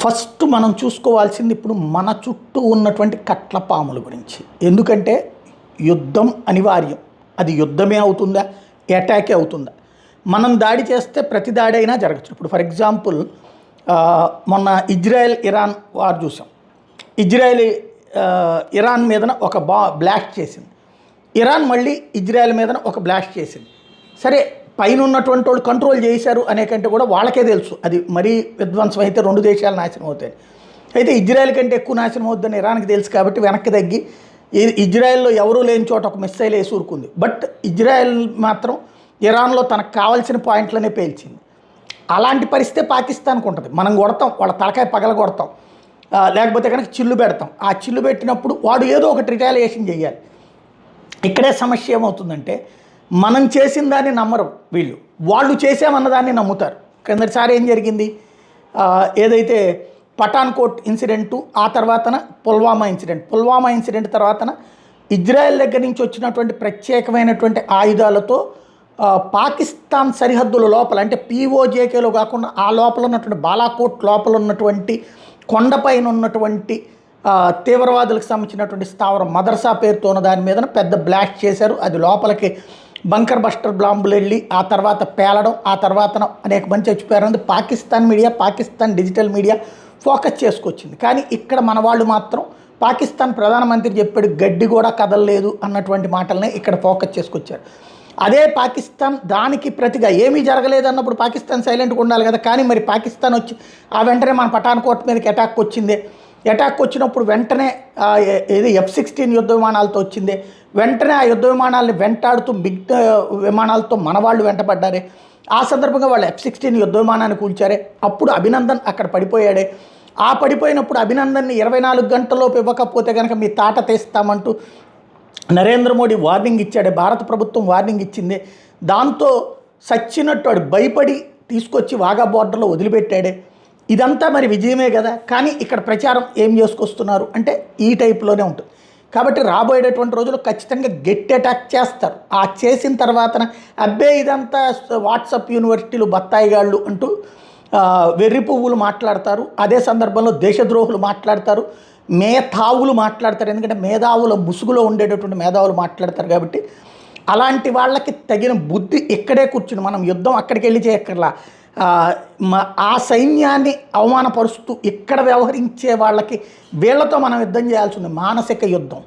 First మనం చూసుకోవాల్సింది ఇప్పుడు మన చుట్టూ ఉన్నటువంటి కట్ల పాముల గురించి. ఎందుకంటే యుద్ధం అనివార్యం. అది యుద్ధమే అవుతుందా, అటాకే అవుతుందా? మనం దాడి చేస్తే ప్రతి దాడి అయినా జరగచ్చు. ఇప్పుడు ఫర్ ఎగ్జాంపుల్ మొన్న ఇజ్రాయెల్ ఇరాన్ వార్ చూసాం. ఇజ్రాయెల్ ఇరాన్ మీదన ఒక బ్లాస్ట్ చేసింది, ఇరాన్ మళ్ళీ ఇజ్రాయెల్ మీదన ఒక బ్లాస్ట్ చేసింది. సరే, పైన ఉన్నటువంటి వాళ్ళు కంట్రోల్ చేశారు అనే కంటే కూడా వాళ్ళకే తెలుసు అది మరీ విధ్వంసం అయితే రెండు దేశాలు నాశనం అవుతాయి. అయితే ఇజ్రాయెల్ కంటే ఎక్కువ నాశనం అవుతుందని ఇరాన్కి తెలుసు కాబట్టి వెనక్కి తగ్గి ఇజ్రాయెల్లో ఎవరూ లేని చోట ఒక మిస్సైల్ వేసి ఊరుకుంది. బట్ ఇజ్రాయెల్ మాత్రం ఇరాన్లో తనకు కావాల్సిన పాయింట్లనే పేల్చింది. అలాంటి పరిస్థితే పాకిస్తాన్కి ఉంటుంది. మనం కొడతాం, వాళ్ళ తలకాయ పగల కొడతాం, లేకపోతే కనుక చిల్లు పెడతాం. ఆ చిల్లు పెట్టినప్పుడు వాడు ఏదో ఒకటి రిటాలియేషన్ చేయాలి. ఇక్కడే సమస్య ఏమవుతుందంటే మనం చేసిన దాన్ని నమ్మరు వీళ్ళు, వాళ్ళు చేసామన్న దాన్ని నమ్ముతారు. కిందటిసారి ఏం జరిగింది, ఏదైతే పఠాన్కోట్ ఇన్సిడెంటు, ఆ తర్వాతన పుల్వామా ఇన్సిడెంట్ తర్వాతన ఇజ్రాయెల్ దగ్గర నుంచి వచ్చినటువంటి ప్రత్యేకమైనటువంటి ఆయుధాలతో పాకిస్తాన్ సరిహద్దుల లోపల, అంటే పీఓజేకేలో కాకుండా ఆ లోపల ఉన్నటువంటి బాలాకోట్ లోపల ఉన్నటువంటి కొండపైన ఉన్నటువంటి తీవ్రవాదులకు సంబంధించినటువంటి స్థావరం మదర్సా పేరుతో ఉన్న దాని మీద పెద్ద బ్లాస్ట్ చేశారు. అది లోపలికి బంకర్ బస్టర్ బాంబులు వెళ్ళి ఆ తర్వాత పేలడం, ఆ తర్వాత అనేక మంది చచ్చిపోయారన్నది Pakistan media, Pakistan digital media focus చేసుకొచ్చింది. కానీ ఇక్కడ మన వాళ్ళు మాత్రం పాకిస్తాన్ ప్రధానమంత్రి చెప్పాడు గడ్డి కూడా కదలలేదు అన్నటువంటి మాటలనే ఇక్కడ ఫోకస్ చేసుకొచ్చారు. అదే పాకిస్తాన్ దానికి ప్రతిగా ఏమీ జరగలేదు అన్నప్పుడు పాకిస్తాన్ సైలెంట్గా ఉండాలి కదా. కానీ మరి పాకిస్తాన్ వచ్చి ఆ వెంటనే మన పఠాన్కోట్ మీదకి అటాక్ వచ్చింది. అటాక్ వచ్చినప్పుడు వెంటనే ఏది F-16 యుద్ధ విమానాలతో వచ్చింది. వెంటనే ఆ యుద్ధ విమానాలని వెంటాడుతూ మిగతా విమానాలతో మన వాళ్ళు వెంటపడ్డారే. ఆ సందర్భంగా వాళ్ళు F-16 యుద్ధ విమానాన్ని కూల్చారే. అప్పుడు అభినందన్ అక్కడ పడిపోయాడే. ఆ పడిపోయినప్పుడు అభినందన్ని 24 గంటల్లోపు ఇవ్వకపోతే కనుక మీ తాట తీస్తామంటూ నరేంద్ర మోడీ వార్నింగ్ ఇచ్చాడే, భారత ప్రభుత్వం వార్నింగ్ ఇచ్చింది. దాంతో సచ్చినట్టు వాడు భయపడి తీసుకొచ్చి వాఘా బోర్డర్లో వదిలిపెట్టాడే. ఇదంతా మరి విజయమే కదా. కానీ ఇక్కడ ప్రచారం ఏం చేసుకొస్తున్నారు అంటే ఈ టైప్లోనే ఉంటుంది. కాబట్టి రాబోయేటటువంటి రోజుల్లో ఖచ్చితంగా గట్టి అటాక్ చేస్తారు. ఆ చేసిన తర్వాతన అబ్బే ఇదంతా వాట్సాప్ యూనివర్సిటీలు బత్తాయిగాళ్ళు అంటూ వెర్రి పువ్వులు మాట్లాడతారు. అదే సందర్భంలో దేశద్రోహులు మాట్లాడతారు, మేధావులు మాట్లాడతారు. ఎందుకంటే మేధావుల ముసుగులో ఉండేటటువంటి మేధావులు మాట్లాడతారు. కాబట్టి అలాంటి వాళ్ళకి తగిన బుద్ధి ఇక్కడే కూర్చుని మనం యుద్ధం అక్కడికి వెళ్ళి చేయక్కర్లా. ఆ సైన్యాన్ని అవమానపరుస్తూ ఇక్కడ వ్యవహరించే వాళ్ళకి వీళ్ళతో మనం యుద్ధం చేయాల్సి ఉంది, మానసిక యుద్ధం.